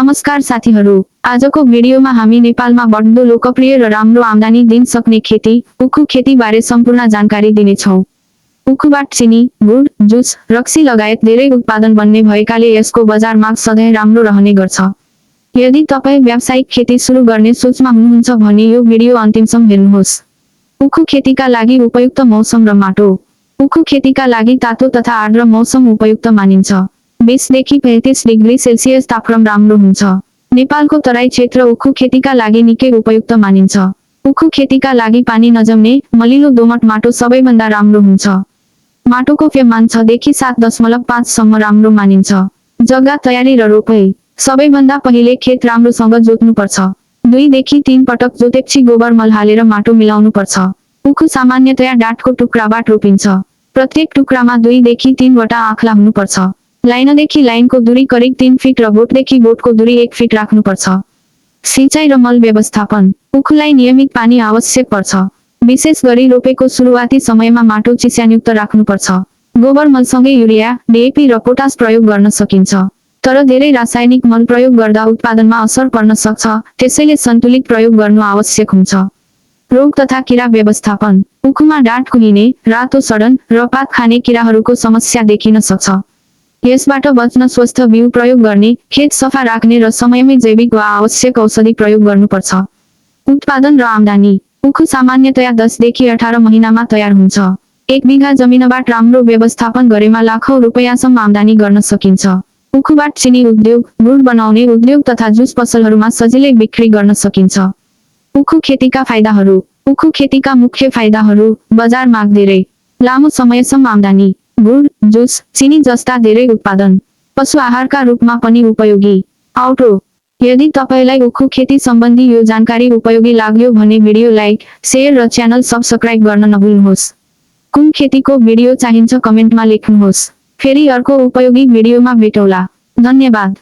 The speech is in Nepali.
नमस्कार साथीहरू, आजको भिडियोमा हामी नेपालमा बढ्दो लोकप्रिय र राम्रो आम्दानी दिन सक्ने खेती, उखु खेती बारे सम्पूर्ण जानकारी दिनेछौँ। उखुबाट चिनी, गुड, जुस, रक्सी लगायत धेरै उत्पादन बन्ने भएकाले यसको बजार माग सधैँ राम्रो रहने गर्छ। यदि तपाईँ व्यावसायिक खेती सुरु गर्ने सोचमा हुनुहुन्छ भने यो भिडियो अन्तिमसम्म हेर्नुहोस्। उखु खेतीका लागि उपयुक्त मौसम र माटो। उखु खेतीका लागि तातो तथा आर्द्र मौसम उपयुक्त मानिन्छ। 20 देखि 35 डिग्री सेल्सियस तापक्रम राम्रो हुन्छ। नेपालको तराई क्षेत्र उखु खेतीका लागि निकै उपयुक्त मानिन्छ। उखु खेतीका लागि पानी नजम्ने, मलिलो दोमट माटो सबैभन्दा राम्रो हुन्छ। माटोको प्यमान 6 देखि 7.5 सम्म राम्रो मानिन्छ। जग्गा तयारी र रोपाई। सबैभन्दा पहिले खेत राम्रोसँग जोत्नुपर्छ। 2 देखि 3 पटक जोतेपछि गोबर मल हालेर माटो मिलाउनु पर्छ। उखु सामान्यतया डाँठको टुक्राबाट रोपिन्छ। प्रत्येक टुक्रामा 2 देखि 3 वटा आँखला हुनुपर्छ। लाइनदेखि लाइनको दूरी करिब 3 फिट र बोटदेखि बोटको दूरी 1 फिट राख्नुपर्छ। सिँचाइ र मल व्यवस्थापन। उखुलाई नियमित पानी आवश्यक पर्छ। विशेष गरी रोपेको सुरुवाती समयमा माटो चिस्यानयुक्त राख्नुपर्छ। गोबर मलसँगै युरिया, DAP र पोटास प्रयोग गर्न सकिन्छ। तर धेरै रासायनिक मल प्रयोग गर्दा उत्पादनमा असर पर्न सक्छ, त्यसैले सन्तुलित प्रयोग गर्नु आवश्यक हुन्छ। रोग तथा किरा व्यवस्थापन। उखुमा डाँठ कुहिने, रातो सडन र पात खाने किराहरूको समस्या देखिन सक्छ। यसबाट बच्न स्वस्थ बिउ प्रयोग गर्ने, खेत सफा राख्ने र समयमै जैविक वा आवश्यक औषधि प्रयोग गर्नुपर्छ। उत्पादन र आम्दानी। उखु सामान्यतया 10 देखि 18 महिनामा तयार हुन्छ। 1 बिघा जमिनबाट राम्रो व्यवस्थापन गरेमा लाखौं रुपैयाँसम्म आम्दानी गर्न सकिन्छ। उखुबाट चिनी उद्योग, गुड बनाउने उद्योग तथा जुस पसलहरूमा सजिलै बिक्री गर्न सकिन्छ। उखु खेतीका फाइदाहरू। उखु खेतीका मुख्य फाइदाहरू, बजार माग धेरै, लामो समयसम्म आम्दानी, गुड, जुस, चिनी जस्ता धेरै उत्पादन, पशु आहारका रूपमा पनि उपयोगी। आउटो। यदि तपाईलाई उखु खेती सम्बन्धी यो जानकारी उपयोगी लाग्यो भने भिडियो लाइक, शेयर र च्यानल सब्स्क्राइब गर्न नभुल्नुहोस्। कुन खेतीको भिडियो चाहिन्छ कमेन्टमा लेख्नुहोस्। फेरि अर्को उपयोगी भिडियोमा भेटौँला। धन्यवाद।